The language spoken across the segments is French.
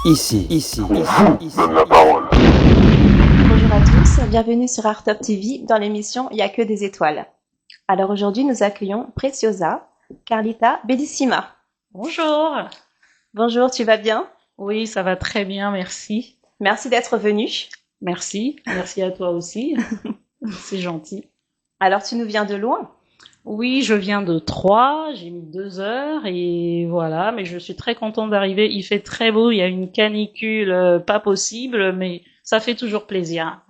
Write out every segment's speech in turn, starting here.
Ici, donne la parole. Bonjour à tous, bienvenue sur Art Top TV dans l'émission Il y a que des étoiles. Alors aujourd'hui, nous accueillons Preciosa, Carlita Bellissima. Bonjour. Bonjour, tu vas bien? Oui, ça va très bien, merci. Merci d'être venue. Merci à toi aussi. C'est gentil. Alors tu nous viens de loin? Oui, je viens de Troyes, j'ai mis 2 heures et voilà, mais je suis très contente d'arriver. Il fait très beau, il y a une canicule pas possible, mais ça fait toujours plaisir.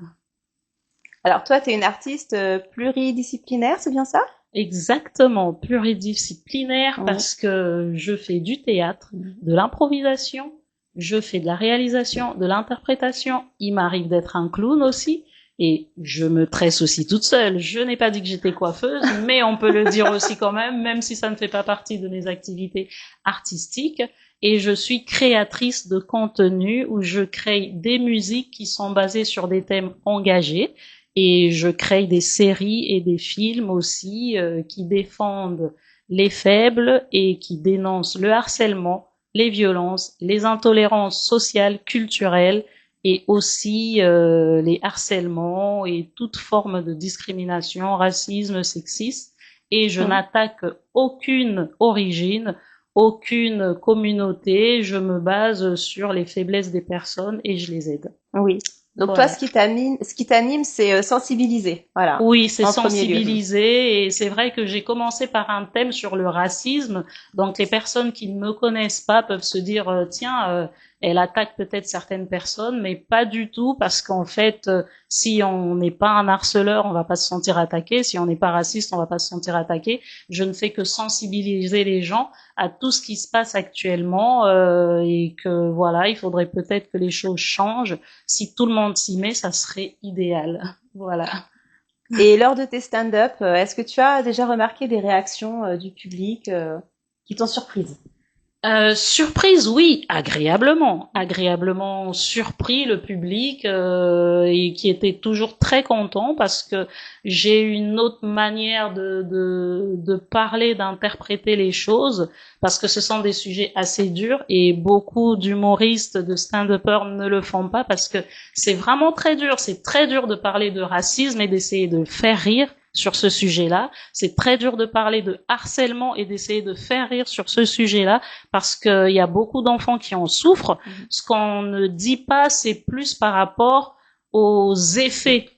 Alors toi, tu es une artiste pluridisciplinaire, c'est bien ça? Exactement, pluridisciplinaire Oui. parce que je fais du théâtre, de l'improvisation, je fais de la réalisation, de l'interprétation. Il m'arrive d'être un clown aussi et je me tresse aussi toute seule. Je n'ai pas dit que j'étais coiffeuse, mais on peut le dire aussi quand même si ça ne fait pas partie de mes activités artistiques. Et je suis créatrice de contenu où je crée des musiques qui sont basées sur des thèmes engagés. Et je crée des séries et des films aussi qui défendent les faibles et qui dénoncent le harcèlement, les violences, les intolérances sociales, culturelles et aussi les harcèlements et toute forme de discrimination, racisme, sexisme. Et je n'attaque aucune origine, aucune communauté. Je me base sur les faiblesses des personnes et je les aide. Oui. Donc Voilà. toi, ce qui t'anime, c'est sensibiliser. Voilà. Oui, c'est En premier lieu. sensibiliser et c'est vrai que j'ai commencé par un thème sur le racisme. Donc les personnes qui ne me connaissent pas peuvent se dire tiens, elle attaque peut-être certaines personnes, mais pas du tout parce qu'en fait, si on n'est pas un harceleur, on va pas se sentir attaqué. Si on n'est pas raciste, on va pas se sentir attaqué. Je ne fais que sensibiliser les gens à tout ce qui se passe actuellement et que voilà, il faudrait peut-être que les choses changent. Si tout le monde s'y met, ça serait idéal. Voilà. Et lors de tes stand-up, est-ce que tu as déjà remarqué des réactions du public qui t'ont surprise? Surprise, oui, agréablement surpris le public et qui était toujours très content parce que j'ai une autre manière de parler, d'interpréter les choses parce que ce sont des sujets assez durs et beaucoup d'humoristes, de stand-uppers ne le font pas parce que c'est vraiment très dur. C'est très dur de parler de racisme et d'essayer de faire rire sur ce sujet-là. C'est très dur de parler de harcèlement et d'essayer de faire rire sur ce sujet-là parce qu'il y a beaucoup d'enfants qui en souffrent. Ce qu'on ne dit pas, c'est plus par rapport aux effets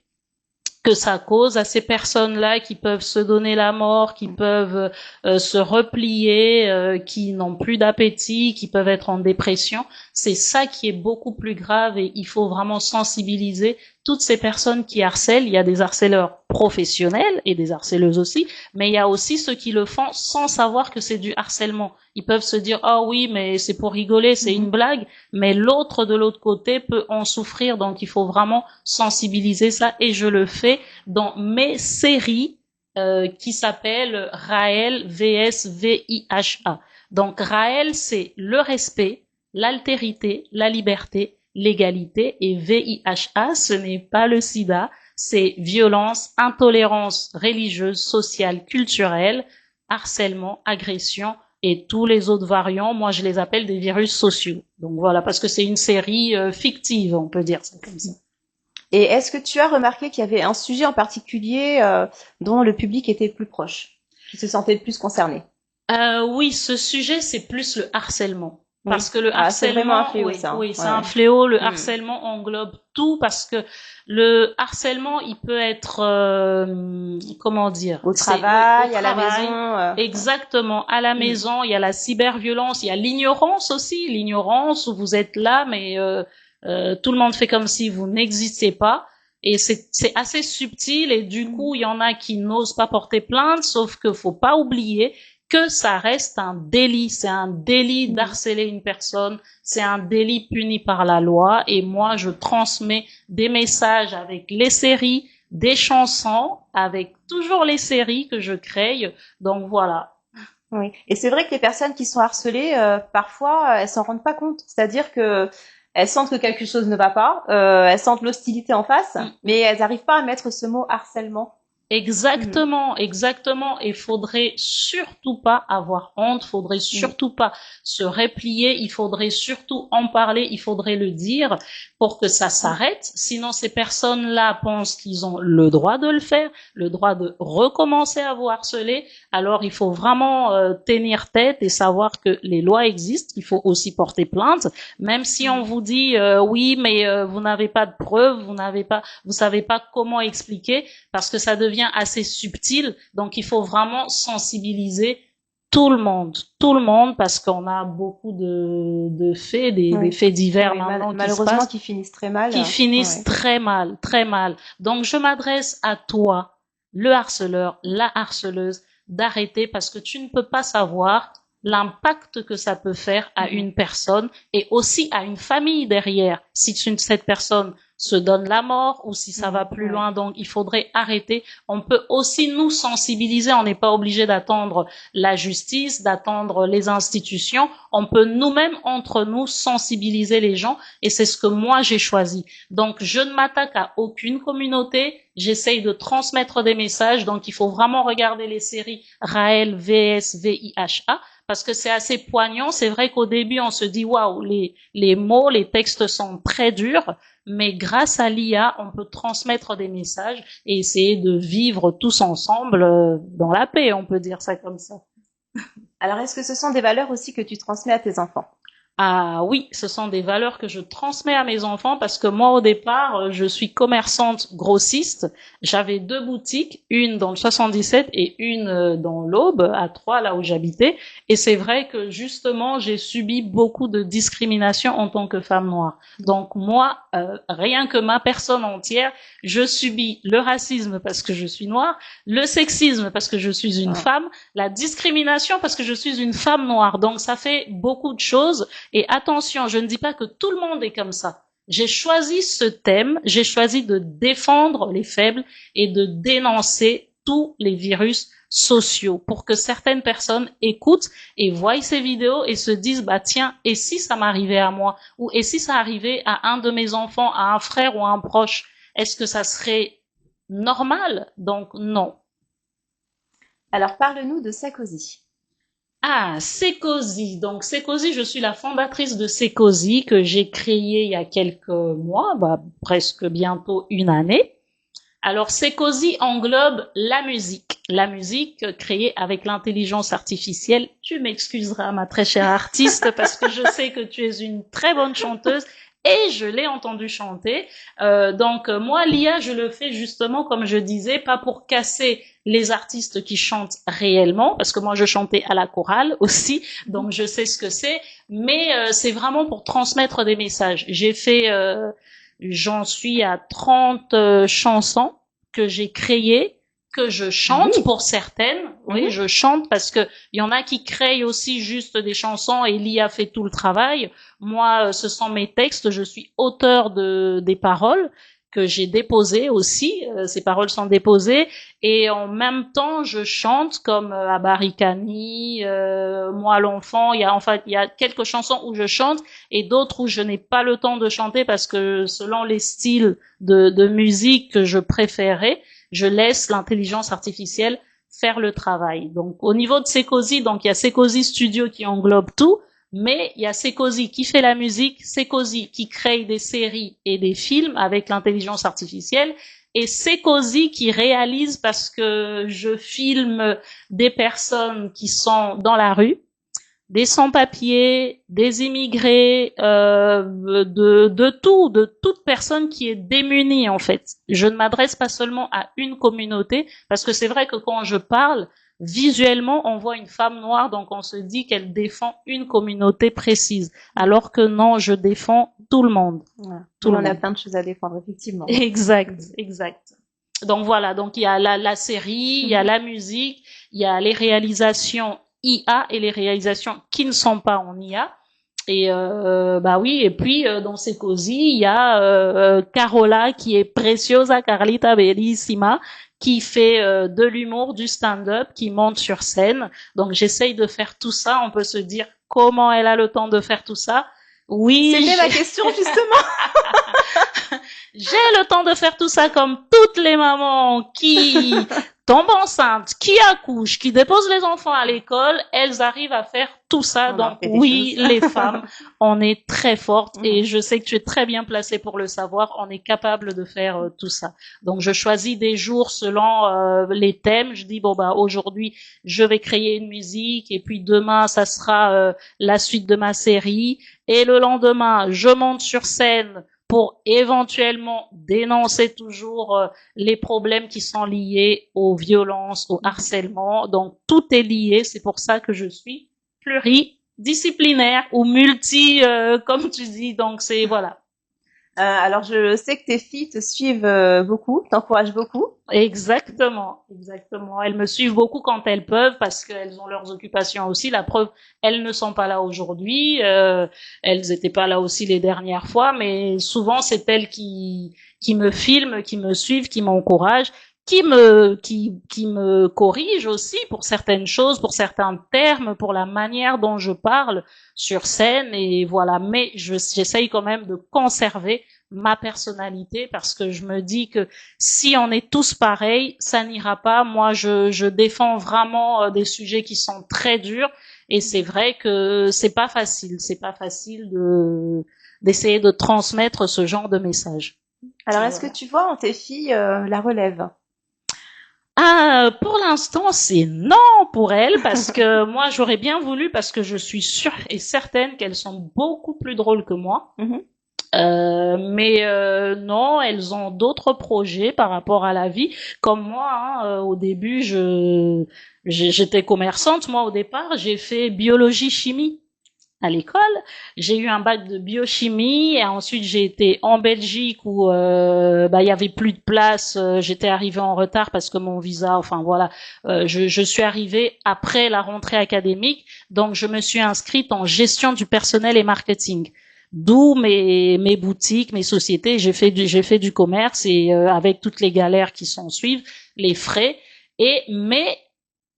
que ça cause à ces personnes-là qui peuvent se donner la mort, qui peuvent se replier, qui n'ont plus d'appétit, qui peuvent être en dépression. C'est ça qui est beaucoup plus grave et il faut vraiment sensibiliser toutes ces personnes qui harcèlent. Il y a des harceleurs professionnels et des harceleuses aussi, mais il y a aussi ceux qui le font sans savoir que c'est du harcèlement. Ils peuvent se dire « Ah oui, mais c'est pour rigoler, c'est une blague », mais l'autre de l'autre côté peut en souffrir, donc il faut vraiment sensibiliser ça et je le fais dans mes séries qui s'appellent Raël vs VIHA. Donc Raël, c'est le respect, l'altérité, la liberté, l'égalité et VIHA, ce n'est pas le sida, c'est violence, intolérance religieuse, sociale, culturelle, harcèlement, agression et tous les autres variants, moi je les appelle des virus sociaux. Donc voilà, parce que c'est une série fictive, on peut dire ça comme ça. Et est-ce que tu as remarqué qu'il y avait un sujet en particulier dont le public était plus proche, qui se sentait le plus concerné? Oui, ce sujet, c'est plus le harcèlement. Parce que le c'est vraiment un harcèlement, fléau, oui, ça. oui, c'est Ouais. un fléau. Le harcèlement englobe tout parce que le harcèlement, il peut être, comment dire, Au travail, au à la travail. maison. Exactement, à la maison, il y a la cyberviolence, il y a l'ignorance aussi, l'ignorance où vous êtes là, mais tout le monde fait comme si vous n'existiez pas. Et c'est assez subtil et du coup, il y en a qui n'osent pas porter plainte, sauf que faut pas oublier que ça reste un délit. C'est un délit d'harceler une personne, c'est un délit puni par la loi et moi, je transmets des messages avec les séries, des chansons, avec toujours les séries que je crée. Donc voilà. Oui. Et c'est vrai que les personnes qui sont harcelées, parfois, elles s'en rendent pas compte. C'est-à-dire que elles sentent que quelque chose ne va pas, elles sentent l'hostilité en face, mais elles n'arrivent pas à mettre ce mot harcèlement. Exactement, exactement. Et faudrait surtout pas avoir honte, faudrait surtout pas se replier, il faudrait surtout en parler, il faudrait le dire pour que ça s'arrête. Sinon, ces personnes-là pensent qu'ils ont le droit de le faire, le droit de recommencer à vous harceler. Alors, il faut vraiment tenir tête et savoir que les lois existent. Il faut aussi porter plainte, même si on vous dit oui, mais vous n'avez pas de preuves, vous savez pas comment expliquer, parce que ça devient assez subtil. Donc, il faut vraiment sensibiliser tout le monde, parce qu'on a beaucoup de faits, des faits divers maintenant malheureusement qui finissent très mal. qui finissent très mal, très mal. Donc, je m'adresse à toi, le harceleur, la harceleuse, d'arrêter, parce que tu ne peux pas savoir l'impact que ça peut faire à une personne et aussi à une famille derrière. Si cette personne se donne la mort ou si ça va plus loin, donc il faudrait arrêter. On peut aussi nous sensibiliser, on n'est pas obligé d'attendre la justice, d'attendre les institutions. On peut nous-mêmes, entre nous, sensibiliser les gens, et c'est ce que moi j'ai choisi. Donc je ne m'attaque à aucune communauté, j'essaye de transmettre des messages, donc il faut vraiment regarder les séries Raël vs VIHA, parce que c'est assez poignant. C'est vrai qu'au début on se dit waouh, les mots, les textes sont très durs, mais grâce à l'IA, on peut transmettre des messages et essayer de vivre tous ensemble dans la paix, on peut dire ça comme ça. Alors, est-ce que ce sont des valeurs aussi que tu transmets à tes enfants? Ah oui, ce sont des valeurs que je transmets à mes enfants, parce que moi au départ, je suis commerçante grossiste. J'avais 2 boutiques, une dans le 77 et une dans l'Aube, à Troyes, là où j'habitais. Et c'est vrai que justement, j'ai subi beaucoup de discrimination en tant que femme noire. Donc moi, rien que ma personne entière, je subis le racisme parce que je suis noire, le sexisme parce que je suis une femme, la discrimination parce que je suis une femme noire. Donc ça fait beaucoup de choses. Et attention, je ne dis pas que tout le monde est comme ça. J'ai choisi ce thème, j'ai choisi de défendre les faibles et de dénoncer tous les virus sociaux pour que certaines personnes écoutent et voient ces vidéos et se disent bah tiens, et si ça m'arrivait à moi, ou et si ça arrivait à un de mes enfants, à un frère ou à un proche, est-ce que ça serait normal? Donc non. Alors, parle-nous de Sarkozy. Ah, Sekozy. Donc, Sekozy, je suis la fondatrice de Sekozy, que j'ai créé il y a quelques mois, presque bientôt une année. Alors, Sekozy englobe la musique créée avec l'intelligence artificielle. Tu m'excuseras, ma très chère artiste, parce que je sais que tu es une très bonne chanteuse et je l'ai entendu chanter. Donc, moi, l'IA, je le fais justement, comme je disais, pas pour casser les artistes qui chantent réellement, parce que moi, je chantais à la chorale aussi, donc je sais ce que c'est, mais c'est vraiment pour transmettre des messages. J'en suis à 30 chansons que j'ai créées, que je chante pour certaines. Oui, je chante parce que il y en a qui créent aussi juste des chansons et l'IA fait tout le travail. Moi, ce sont mes textes, je suis auteur des paroles que j'ai déposées aussi. Ces paroles sont déposées et en même temps, je chante comme Abarikani, Moi l'enfant. Il y a quelques chansons où je chante et d'autres où je n'ai pas le temps de chanter parce que selon les styles de musique que je préférais, je laisse l'intelligence artificielle faire le travail. Donc, au niveau de Sekozy, donc il y a Sekozy Studio qui englobe tout, mais il y a Sekozy qui fait la musique, Sekozy qui crée des séries et des films avec l'intelligence artificielle, et Sekozy qui réalise parce que je filme des personnes qui sont dans la rue, des sans-papiers, des immigrés, de toute personne qui est démunie en fait. Je ne m'adresse pas seulement à une communauté, parce que c'est vrai que quand je parle, visuellement, on voit une femme noire, donc on se dit qu'elle défend une communauté précise, alors que non, je défends tout le monde. Voilà. Tout le On a monde. plein de choses à défendre, effectivement. Exact, exact. Donc voilà, donc il y a la série, il y a la musique, il y a les réalisations IA et les réalisations qui ne sont pas en IA. Et bah oui, et puis dans Sekozy, il y a Carola qui est Preciosa Carlita Bellissima, qui fait de l'humour, du stand-up, qui monte sur scène. Donc j'essaye de faire tout ça. On peut se dire comment elle a le temps de faire tout ça. Oui, C'était ma question, justement. j'ai le temps de faire tout ça comme toutes les mamans qui tombent enceintes, qui accouchent, qui déposent les enfants à l'école, elles arrivent à faire tout ça. On en Donc fait des oui, choses. les femmes, on est très fortes et Mhm. je sais que tu es très bien placée pour le savoir. On est capable de faire tout ça. Donc je choisis des jours selon les thèmes. Je dis bon bah aujourd'hui je vais créer une musique et puis demain ça sera la suite de ma série et le lendemain je monte sur scène pour éventuellement dénoncer toujours les problèmes qui sont liés aux violences, au harcèlement. Donc tout est lié, c'est pour ça que je suis pluridisciplinaire ou multi, comme tu dis. Donc c'est voilà. Alors, je sais que tes filles te suivent beaucoup, t'encouragent beaucoup. Exactement, exactement. Elles me suivent beaucoup quand elles peuvent parce qu'elles ont leurs occupations aussi. La preuve, elles ne sont pas là aujourd'hui. Elles n'étaient pas là aussi les dernières fois, mais souvent c'est elles qui me filment, qui me suivent, qui m'encouragent, qui me corrigent aussi pour certaines choses, pour certains termes, pour la manière dont je parle sur scène et voilà. Mais j'essaye quand même de conserver ma personnalité parce que je me dis que si on est tous pareils, ça n'ira pas. Moi, je défends vraiment des sujets qui sont très durs et c'est vrai que c'est pas facile. C'est pas facile d'essayer de transmettre ce genre de message. Alors, est-ce Voilà. que tu vois en tes filles la relève? Ah, pour l'instant, c'est non pour elles parce que moi, j'aurais bien voulu parce que je suis sûre et certaine qu'elles sont beaucoup plus drôles que moi. Mhm. Mais non, elles ont d'autres projets par rapport à la vie. Comme moi, hein, au début, j'étais commerçante. Moi, au départ, j'ai fait biologie-chimie à l'école. J'ai eu un bac de biochimie et ensuite j'ai été en Belgique où il y avait plus de place. J'étais arrivée en retard parce que mon visa, enfin voilà, je suis arrivée après la rentrée académique. Donc je me suis inscrite en gestion du personnel et marketing. D'où mes boutiques, mes sociétés. J'ai fait du commerce et avec toutes les galères qui s'en suivent, les frais. Mais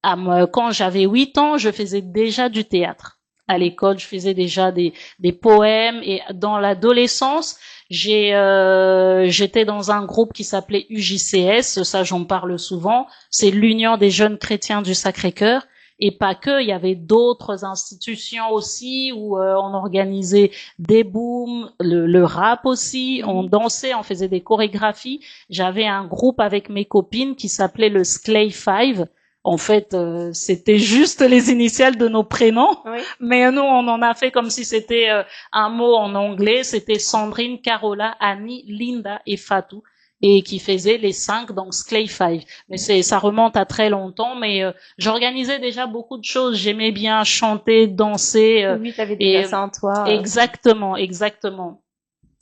quand j'avais 8 ans, je faisais déjà du théâtre. À l'école, je faisais déjà des poèmes et dans l'adolescence, j'étais dans un groupe qui s'appelait UJCS, ça j'en parle souvent, c'est l'Union des jeunes chrétiens du Sacré-Cœur. Et pas que, il y avait d'autres institutions aussi où on organisait des booms, le rap aussi, on dansait, on faisait des chorégraphies. J'avais un groupe avec mes copines qui s'appelait le Sclay Five. En fait, c'était juste les initiales de nos prénoms, Oui. mais nous, on en a fait comme si c'était un mot en anglais. C'était Sandrine, Carola, Annie, Linda et Fatou, et qui faisaient les 5, donc Sclay Five. Mais ça remonte à très longtemps, mais j'organisais déjà beaucoup de choses. J'aimais bien chanter, danser, Oui, t'avais et déjà ça en toi. exactement, exactement.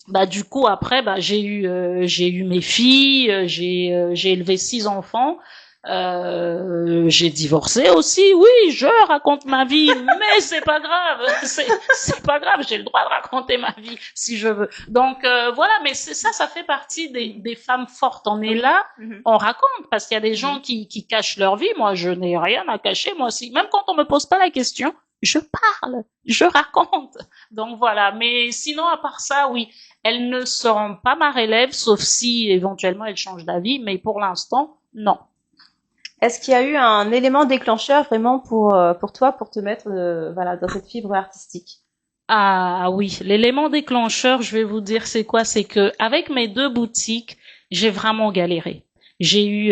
Bah du coup après j'ai eu mes filles, j'ai élevé 6 enfants. J'ai divorcé aussi, oui, je raconte ma vie, mais c'est pas grave, c'est pas grave, j'ai le droit de raconter ma vie si je veux. Donc voilà, mais c'est ça, ça fait partie des femmes fortes. On est là, Mhm. on raconte parce qu'il y a des gens qui cachent leur vie. Moi, je n'ai rien à cacher. Moi, si même quand on me pose pas la question, je parle, je raconte. Donc voilà. Mais sinon, à part ça, oui, elles ne seront pas ma relève, sauf si éventuellement elles changent d'avis. Mais pour l'instant, non. Est-ce qu'il y a eu un élément déclencheur vraiment pour toi, pour te mettre voilà, dans cette fibre artistique? Ah oui, l'élément déclencheur, je vais vous dire c'est quoi, c'est que avec mes 2 boutiques, j'ai vraiment galéré. J'ai eu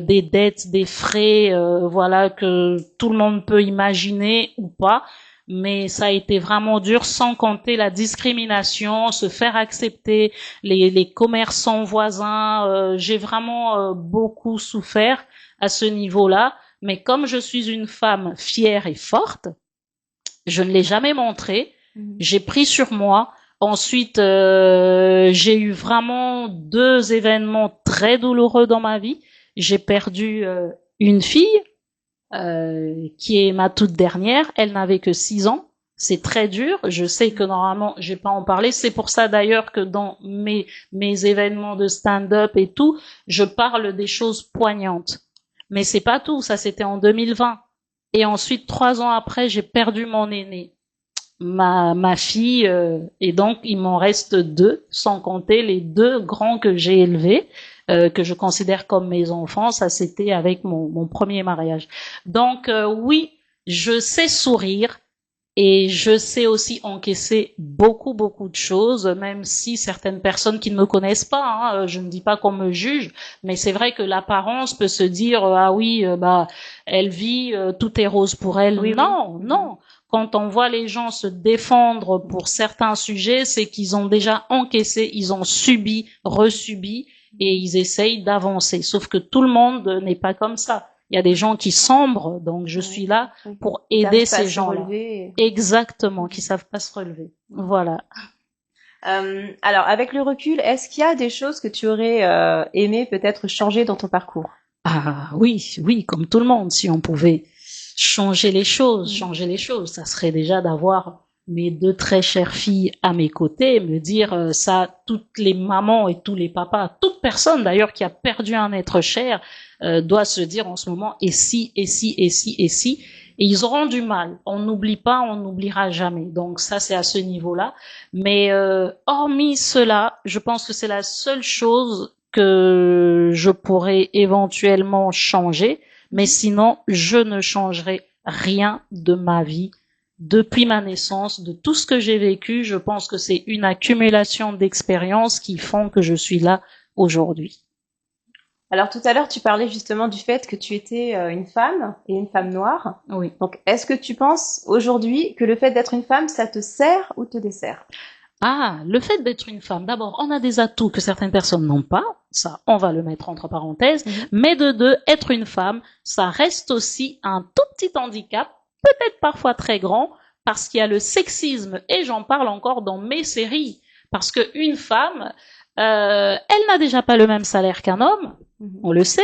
des dettes, des frais, voilà que tout le monde peut imaginer ou pas, mais ça a été vraiment dur, sans compter la discrimination, se faire accepter, les commerçants voisins. J'ai vraiment beaucoup souffert à ce niveau-là, mais comme je suis une femme fière et forte, je ne l'ai jamais montré. Mhm. J'ai pris sur moi. Ensuite, j'ai eu vraiment 2 événements très douloureux dans ma vie. J'ai perdu une fille qui est ma toute dernière. Elle n'avait que 6 ans. C'est très dur. Je sais que normalement, j'ai pas en parlé. C'est pour ça d'ailleurs que dans mes événements de stand-up et tout, je parle des choses poignantes. Mais c'est pas tout. Ça, c'était en 2020. Et ensuite, 3 ans après, j'ai perdu mon aîné. ma fille, et donc il m'en reste 2, sans compter les 2 grands que j'ai élevés, que je considère comme mes enfants. Ça, c'était avec mon premier mariage. Donc oui, je sais sourire. Et je sais aussi encaisser beaucoup, beaucoup de choses, même si certaines personnes qui ne me connaissent pas, hein, je ne dis pas qu'on me juge, mais c'est vrai que l'apparence peut se dire, ah oui, bah, elle vit, tout est rose pour elle. Oui, Non, oui. non. Quand on voit les gens se défendre pour certains sujets, c'est qu'ils ont déjà encaissé, ils ont subi, resubi, et ils essayent d'avancer. Sauf que tout le monde n'est pas comme ça. Il y a des gens qui sombrent, donc je suis là pour aider ces gens-là. Exactement, qui savent pas se relever. Voilà. Alors, avec le recul, est-ce qu'il y a des choses que tu aurais aimé peut-être changer dans ton parcours? Ah oui, oui, comme tout le monde, si on pouvait changer les choses, ça serait déjà d'avoir mes 2 très chères filles à mes côtés, me dire ça, toutes les mamans et tous les papas, toute personne d'ailleurs qui a perdu un être cher doit se dire en ce moment et si, et si, et si, et si, et ils auront du mal. On n'oublie pas, on n'oubliera jamais. Donc ça, c'est à ce niveau-là. Mais hormis cela, je pense que c'est la seule chose que je pourrais éventuellement changer. Mais sinon, je ne changerai rien de ma vie. Depuis ma naissance, de tout ce que j'ai vécu, je pense que c'est une accumulation d'expériences qui font que je suis là aujourd'hui. Alors tout à l'heure, tu parlais justement du fait que tu étais une femme et une femme noire. Oui. Donc, est-ce que tu penses aujourd'hui que le fait d'être une femme, ça te sert ou te dessert? Ah, le fait d'être une femme, d'abord, on a des atouts que certaines personnes n'ont pas, ça, on va le mettre entre parenthèses, mais de 2, être une femme, ça reste aussi un tout petit handicap, peut-être parfois très grand, parce qu'il y a le sexisme, et j'en parle encore dans mes séries, parce que une femme, elle n'a déjà pas le même salaire qu'un homme, on le sait,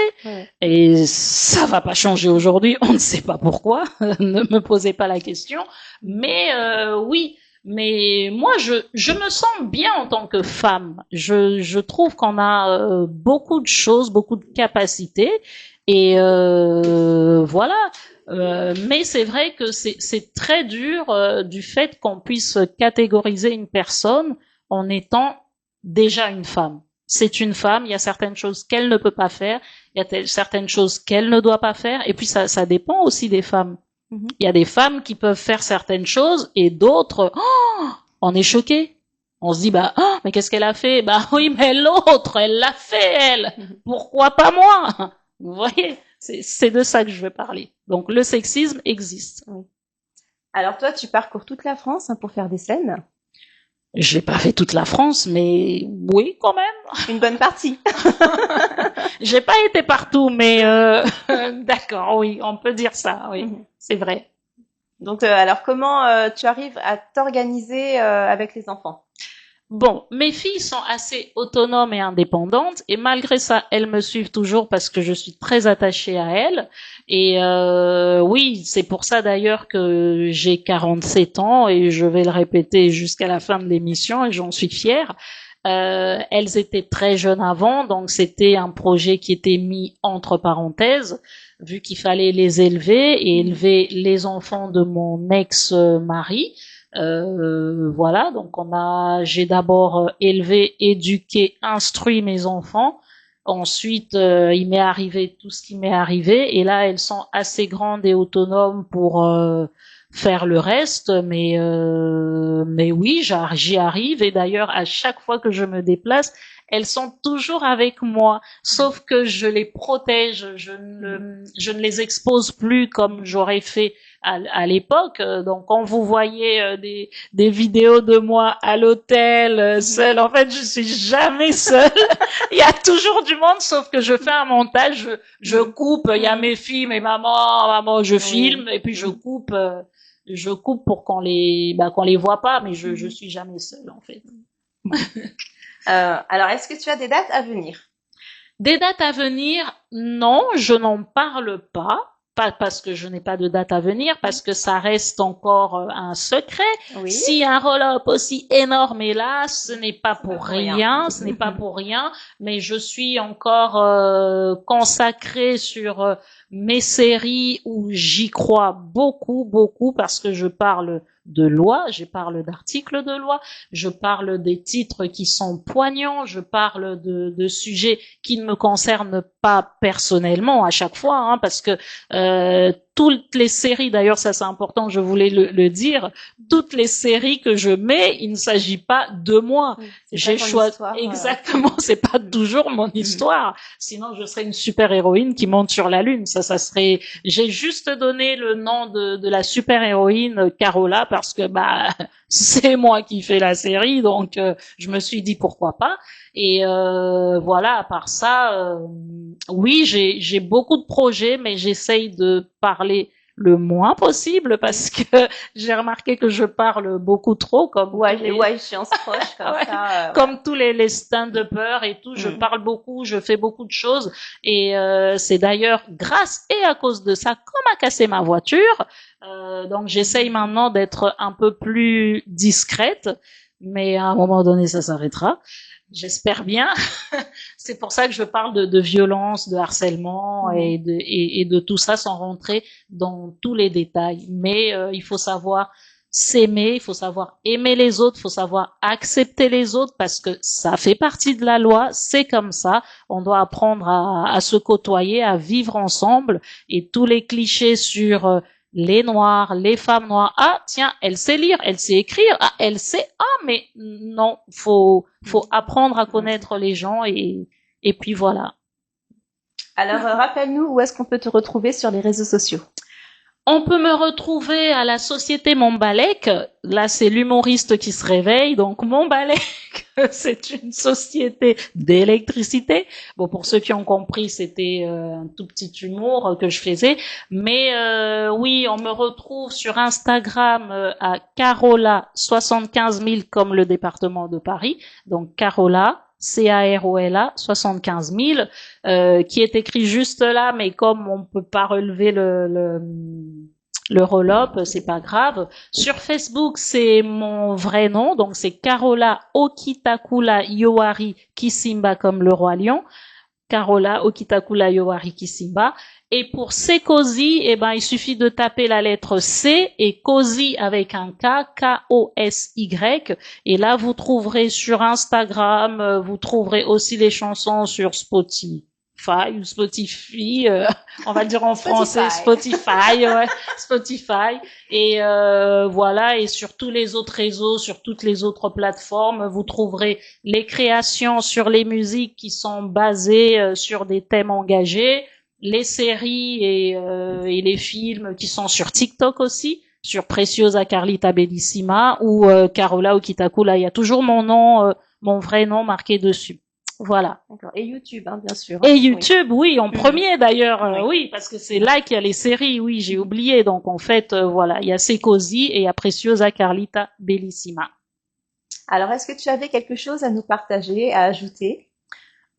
et ça va pas changer aujourd'hui, on ne sait pas pourquoi, ne me posez pas la question, mais oui. Mais moi, je me sens bien en tant que femme. Je trouve qu'on a beaucoup de choses, beaucoup de capacités, et voilà. Mais c'est vrai que c'est très dur du fait qu'on puisse catégoriser une personne en étant déjà une femme. C'est une femme, il y a certaines choses qu'elle ne peut pas faire, il y a certaines choses qu'elle ne doit pas faire, et puis ça dépend aussi des femmes. Il y a des femmes qui peuvent faire certaines choses et d'autres, oh, on est choqué. On se dit, bah, oh, mais qu'est-ce qu'elle a fait? Bah oui, mais l'autre, elle l'a fait, elle. Pourquoi pas moi? Vous voyez? C'est de ça que je veux parler. Donc, le sexisme existe. Oui. Alors toi, tu parcours toute la France pour faire des scènes. J'ai pas fait toute la France, mais oui, quand même. Une bonne partie. J'ai pas été partout, mais d'accord, oui, on peut dire ça, oui, c'est vrai. Donc, alors comment tu arrives à t'organiser avec les enfants? Bon, mes filles sont assez autonomes et indépendantes, et malgré ça, elles me suivent toujours parce que je suis très attachée à elles. Et oui, c'est pour ça d'ailleurs que j'ai 47 ans, et je vais le répéter jusqu'à la fin de l'émission, et j'en suis fière. Elles étaient très jeunes avant, donc c'était un projet qui était mis entre parenthèses, vu qu'il fallait les élever et élever les enfants de mon ex-mari. Voilà, donc j'ai d'abord élevé, éduqué, instruit mes enfants. Ensuite, il m'est arrivé tout ce qui m'est arrivé, et là, elles sont assez grandes et autonomes pour faire le reste, mais oui, j'y arrive, et d'ailleurs, à chaque fois que je me déplace, elles sont toujours avec moi, sauf que je les protège, je ne les expose plus comme j'aurais fait à l'époque. Donc quand vous voyez des vidéos de moi à l'hôtel seule, en fait je suis jamais seule. Il y a toujours du monde, sauf que je fais un montage, je coupe, il y a mes filles, mes maman, je filme, et puis je coupe pour qu'on les voit pas, mais je suis jamais seule en fait. Alors, est-ce que tu as des dates à venir? Des dates à venir, non, je n'en parle pas. Pas parce que je n'ai pas de date à venir, parce que ça reste encore un secret. Oui. Si un roll-up aussi énorme est là, ce n'est pas pour rien, ce n'est pas pour rien, mais je suis encore consacrée sur mes séries où j'y crois beaucoup, beaucoup, parce que je parle de loi, je parle d'articles de loi, je parle des titres qui sont poignants, je parle de sujets qui ne me concernent pas personnellement à chaque fois, hein, parce que toutes les séries, d'ailleurs ça c'est important, je voulais le dire, toutes les séries que je mets, il ne s'agit pas de moi. J'ai choisi exactement, c'est pas toujours mon histoire. Sinon je serais une super héroïne qui monte sur la lune. Ça serait. J'ai juste donné le nom de la super héroïne Carola parce que c'est moi qui fais la série, donc je me suis dit pourquoi pas. Et voilà, à part ça, oui, j'ai beaucoup de projets, mais j'essaye de parler le moins possible parce que j'ai remarqué que je parle beaucoup trop comme échéance proche comme ça. Comme tous les stand-uppers et tout, je parle beaucoup, je fais beaucoup de choses et c'est d'ailleurs grâce et à cause de ça qu'on m'a cassé ma voiture. Donc j'essaye maintenant d'être un peu plus discrète, mais à un moment donné ça s'arrêtera. J'espère bien. C'est pour ça que je parle de violence, de harcèlement et de tout ça sans rentrer dans tous les détails. Mais il faut savoir s'aimer, il faut savoir aimer les autres, il faut savoir accepter les autres parce que ça fait partie de la loi, c'est comme ça. On doit apprendre à se côtoyer, à vivre ensemble et tous les clichés sur les noirs, les femmes noires. Ah, tiens, elle sait lire, elle sait écrire. Ah, elle sait. Ah, mais non, faut apprendre à connaître les gens et puis voilà. Alors, rappelle-nous où est-ce qu'on peut te retrouver sur les réseaux sociaux. On peut me retrouver à la Société Mombalek. Là, c'est l'humoriste qui se réveille. Donc, Mombalek, c'est une société d'électricité. Bon, pour ceux qui ont compris, c'était un tout petit humour que je faisais. Mais oui, on me retrouve sur Instagram à Carola 75 000 comme le département de Paris. Donc, Carola. Carola 75 000, qui est écrit juste là, mais comme on peut pas relever le roll-up, c'est pas grave. Sur Facebook, c'est mon vrai nom, donc c'est Carola Okitakula Yoari Kisimba comme le roi lion. Carola Okitakula Yoari Kisimba. Et pour C'est Cozy, il suffit de taper la lettre C et Cozy avec un K, K-O-S-Y. Et là, vous trouverez sur Instagram, vous trouverez aussi les chansons sur Spotify ou Spotify, on va le dire en français, Spotify, ouais, Spotify. Et voilà, et sur tous les autres réseaux, sur toutes les autres plateformes, vous trouverez les créations sur les musiques qui sont basées sur des thèmes engagés, les séries et les films qui sont sur TikTok aussi, sur Preciosa Carlita Bellissima ou Carola Okitakula. Il y a toujours mon nom, mon vrai nom marqué dessus. Voilà. D'accord. Et YouTube, hein, bien sûr. Et YouTube, oui, en premier d'ailleurs, oui, parce que c'est là qu'il y a les séries, oui, j'ai oublié. Donc en fait, voilà, il y a C'est Cozy et il y a Preciosa Carlita Bellissima. Alors, est-ce que tu avais quelque chose à nous partager, à ajouter?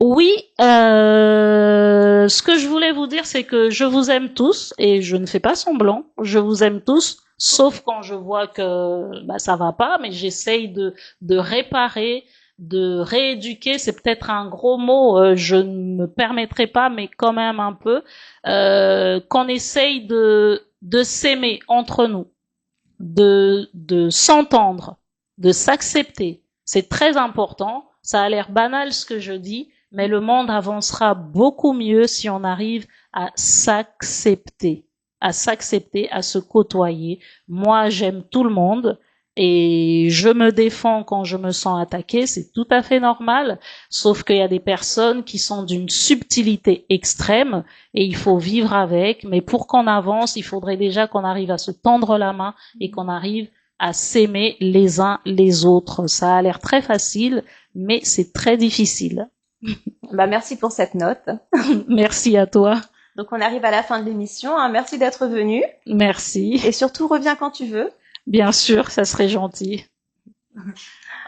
Oui, ce que je voulais vous dire, c'est que je vous aime tous et je ne fais pas semblant. Je vous aime tous, sauf quand je vois que ça va pas, mais j'essaye de réparer, de rééduquer. C'est peut-être un gros mot, je ne me permettrai pas, mais quand même un peu, qu'on essaye de s'aimer entre nous, de s'entendre, de s'accepter. C'est très important. Ça a l'air banal ce que je dis, mais le monde avancera beaucoup mieux si on arrive à s'accepter, à se côtoyer. Moi, j'aime tout le monde et je me défends quand je me sens attaquée, c'est tout à fait normal, sauf qu'il y a des personnes qui sont d'une subtilité extrême et il faut vivre avec, mais pour qu'on avance, il faudrait déjà qu'on arrive à se tendre la main et qu'on arrive à s'aimer les uns les autres. Ça a l'air très facile, mais c'est très difficile. Merci pour cette note. Merci à toi. Donc on arrive à la fin de l'émission. Hein. Merci d'être venu. Merci. Et surtout, reviens quand tu veux. Bien sûr, ça serait gentil.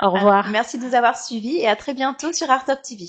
Au revoir. Merci de nous avoir suivis et à très bientôt sur Art Top TV.